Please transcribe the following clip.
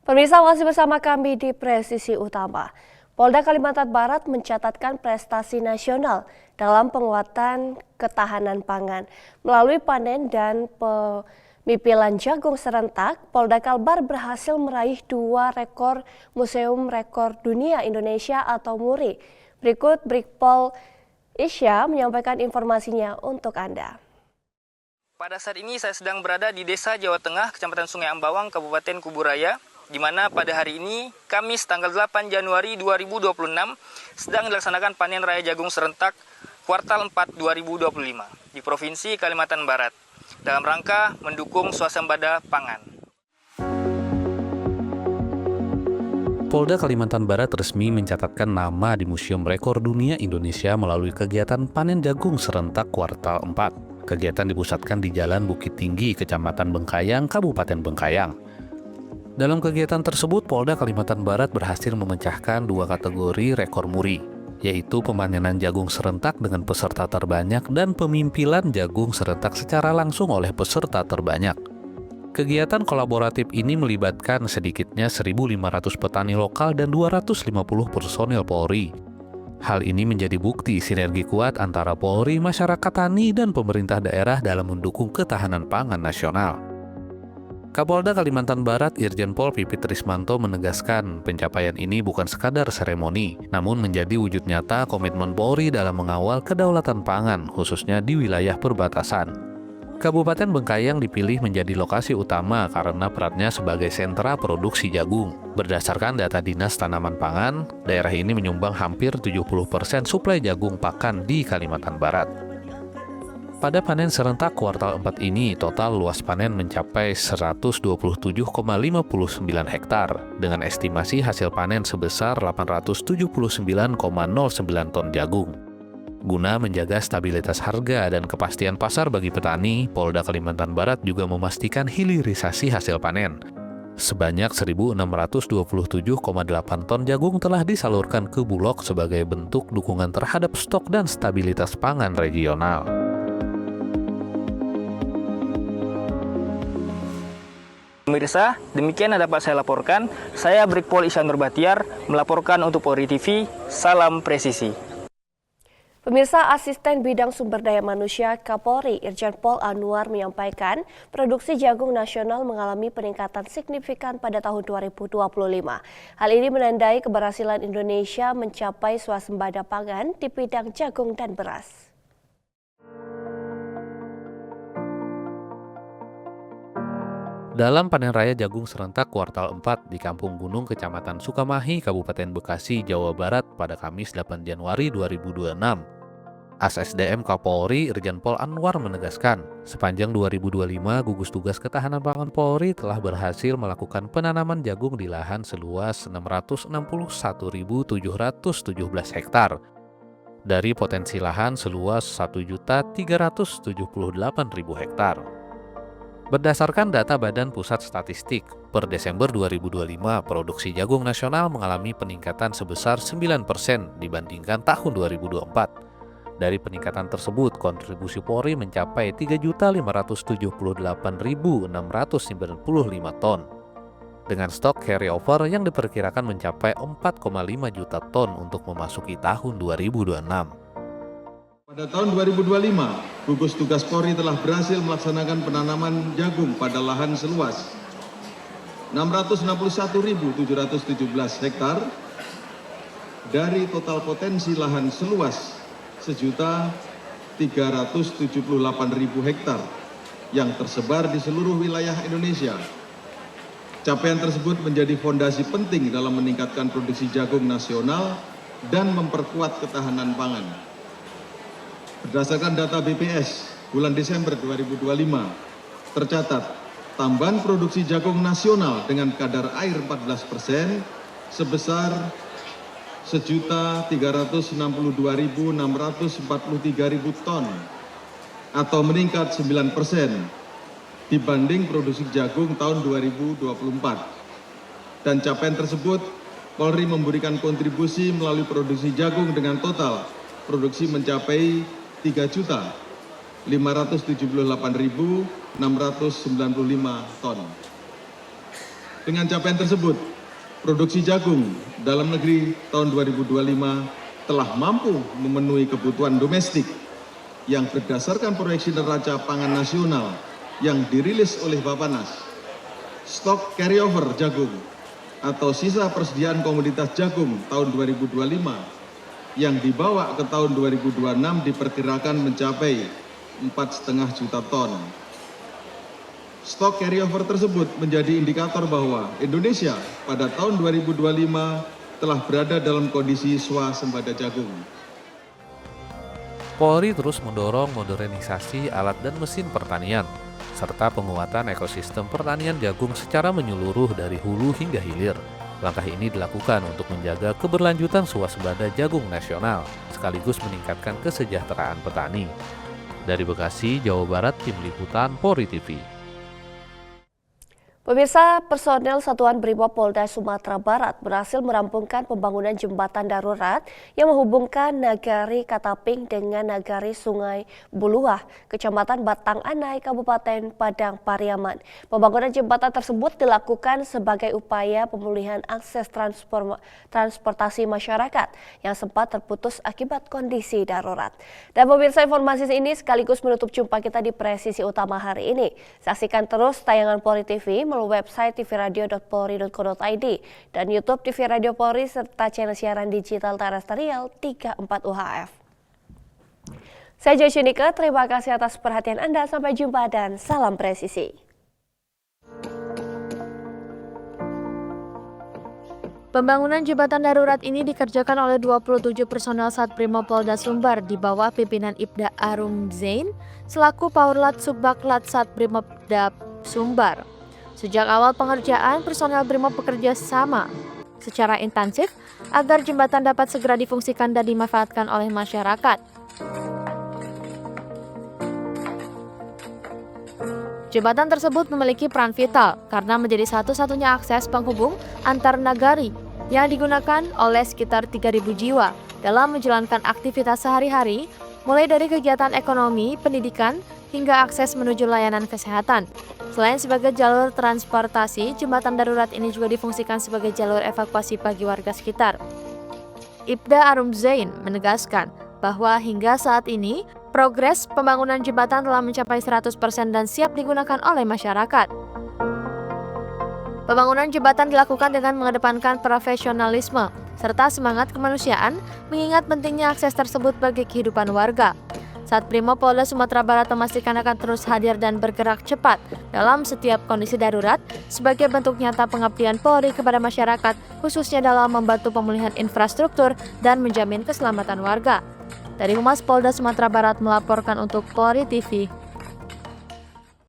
Pemirsa, masih bersama kami di Presisi Utama. Polda Kalimantan Barat mencatatkan prestasi nasional dalam penguatan ketahanan pangan. Melalui panen dan pemipilan jagung serentak, Polda Kalbar berhasil meraih 2 rekor Museum Rekor Dunia Indonesia atau MURI. Berikut Brigpol Isya menyampaikan informasinya untuk Anda. Pada saat ini saya sedang berada di Desa Jawa Tengah, Kecamatan Sungai Ambawang, Kabupaten Kuburaya, di mana pada hari ini, Kamis tanggal 8 Januari 2026, sedang dilaksanakan panen raya jagung serentak kuartal 4 2025 di Provinsi Kalimantan Barat, dalam rangka mendukung swasembada pangan. Polda Kalimantan Barat resmi mencatatkan nama di Museum Rekor Dunia Indonesia melalui kegiatan panen jagung serentak kuartal 4. Kegiatan dipusatkan di Jalan Bukit Tinggi, Kecamatan Bengkayang, Kabupaten Bengkayang. Dalam kegiatan tersebut, Polda Kalimantan Barat berhasil memecahkan 2 kategori rekor MURI, yaitu pemanenan jagung serentak dengan peserta terbanyak dan pemimpilan jagung serentak secara langsung oleh peserta terbanyak. Kegiatan kolaboratif ini melibatkan sedikitnya 1.500 petani lokal dan 250 personil Polri. Hal ini menjadi bukti sinergi kuat antara Polri, masyarakat tani, dan pemerintah daerah dalam mendukung ketahanan pangan nasional. Kapolda Kalimantan Barat Irjen Pol Pipit Rismanto menegaskan pencapaian ini bukan sekadar seremoni, namun menjadi wujud nyata komitmen Polri dalam mengawal kedaulatan pangan, khususnya di wilayah perbatasan. Kabupaten Bengkayang dipilih menjadi lokasi utama karena perannya sebagai sentra produksi jagung. Berdasarkan data Dinas Tanaman Pangan, daerah ini menyumbang hampir 70% suplai jagung pakan di Kalimantan Barat. Pada panen serentak kuartal 4 ini, total luas panen mencapai 127,59 hektar, dengan estimasi hasil panen sebesar 879,09 ton jagung. Guna menjaga stabilitas harga dan kepastian pasar bagi petani, Polda Kalimantan Barat juga memastikan hilirisasi hasil panen. Sebanyak 1.627,8 ton jagung telah disalurkan ke Bulog sebagai bentuk dukungan terhadap stok dan stabilitas pangan regional. Pemirsa, demikian yang dapat saya laporkan. Saya Brigpol Isya Nurbatiar melaporkan untuk Polri TV. Salam presisi. Pemirsa, Asisten Bidang Sumber Daya Manusia Kapolri Irjen Pol Anwar menyampaikan produksi jagung nasional mengalami peningkatan signifikan pada tahun 2025. Hal ini menandai keberhasilan Indonesia mencapai swasembada pangan di bidang jagung dan beras. Dalam panen raya jagung serentak kuartal 4 di Kampung Gunung, Kecamatan Sukamahi, Kabupaten Bekasi, Jawa Barat pada Kamis 8 Januari 2026, ASSDM Kapolri Irjen Pol Anwar menegaskan, sepanjang 2025 gugus tugas ketahanan pangan Polri telah berhasil melakukan penanaman jagung di lahan seluas 661.717 hektar dari potensi lahan seluas 1.378.000 hektar. Berdasarkan data Badan Pusat Statistik, per Desember 2025, produksi jagung nasional mengalami peningkatan sebesar 9% dibandingkan tahun 2024. Dari peningkatan tersebut, kontribusi Polri mencapai 3.578.695 ton, dengan stok carryover yang diperkirakan mencapai 4,5 juta ton untuk memasuki tahun 2026. Pada tahun 2025, gugus tugas Polri telah berhasil melaksanakan penanaman jagung pada lahan seluas 661.717 hektar dari total potensi lahan seluas 1.378.000 hektar yang tersebar di seluruh wilayah Indonesia. Capaian tersebut menjadi fondasi penting dalam meningkatkan produksi jagung nasional dan memperkuat ketahanan pangan. Berdasarkan data BPS bulan Desember 2025, tercatat tambahan produksi jagung nasional dengan kadar air 14% sebesar 1.362.643.000 ton atau meningkat 9% dibanding produksi jagung tahun 2024. Dan capaian tersebut, Polri memberikan kontribusi melalui produksi jagung dengan total produksi mencapai 3.578.695 ton. Dengan capaian tersebut, produksi jagung dalam negeri tahun 2025 telah mampu memenuhi kebutuhan domestik yang berdasarkan proyeksi neraca pangan nasional yang dirilis oleh Bappenas. Stok carryover jagung atau sisa persediaan komoditas jagung tahun 2025 yang dibawa ke tahun 2026 diperkirakan mencapai 4,5 juta ton. Stok carryover tersebut menjadi indikator bahwa Indonesia pada tahun 2025 telah berada dalam kondisi swasembada jagung. Polri terus mendorong modernisasi alat dan mesin pertanian, serta penguatan ekosistem pertanian jagung secara menyeluruh dari hulu hingga hilir. Langkah ini dilakukan untuk menjaga keberlanjutan swasembada jagung nasional, sekaligus meningkatkan kesejahteraan petani. Dari Bekasi, Jawa Barat, Tim Liputan Polri TV. Pemirsa, personel Satuan Brimob Polda Sumatera Barat berhasil merampungkan pembangunan jembatan darurat yang menghubungkan Nagari Kataping dengan Nagari Sungai Buluah, Kecamatan Batang Anai, Kabupaten Padang Pariaman. Pembangunan jembatan tersebut dilakukan sebagai upaya pemulihan akses transportasi masyarakat yang sempat terputus akibat kondisi darurat. Dan pemirsa, informasi ini sekaligus menutup jumpa kita di Presisi Utama hari ini. Saksikan terus tayangan Polri TV melalui website tvradio.polri.co.id dan YouTube TV Radio Polri serta channel siaran digital terrestrial 34 UHF. Saya Joyce Nika, terima kasih atas perhatian Anda. Sampai jumpa dan salam presisi. Pembangunan jembatan darurat ini dikerjakan oleh 27 personel Satbrimob Polda Sumbar di bawah pimpinan Ibda Arum Zain selaku Paurlat Subbaklat Satbrimob Sumbar. Sejak awal pengerjaan, personel Brimob bekerja sama secara intensif agar jembatan dapat segera difungsikan dan dimanfaatkan oleh masyarakat. Jembatan tersebut memiliki peran vital karena menjadi satu-satunya akses penghubung antar nagari yang digunakan oleh sekitar 3.000 jiwa dalam menjalankan aktivitas sehari-hari, mulai dari kegiatan ekonomi, pendidikan, hingga akses menuju layanan kesehatan. Selain sebagai jalur transportasi, jembatan darurat ini juga difungsikan sebagai jalur evakuasi bagi warga sekitar. Ibda Arum Zain menegaskan bahwa hingga saat ini, progres pembangunan jembatan telah mencapai 100% dan siap digunakan oleh masyarakat. Pembangunan jembatan dilakukan dengan mengedepankan profesionalisme serta semangat kemanusiaan, mengingat pentingnya akses tersebut bagi kehidupan warga. Satbrimob Polda Sumatera Barat memastikan akan terus hadir dan bergerak cepat dalam setiap kondisi darurat sebagai bentuk nyata pengabdian Polri kepada masyarakat, khususnya dalam membantu pemulihan infrastruktur dan menjamin keselamatan warga. Dari Humas Polda Sumatera Barat melaporkan untuk Polri TV.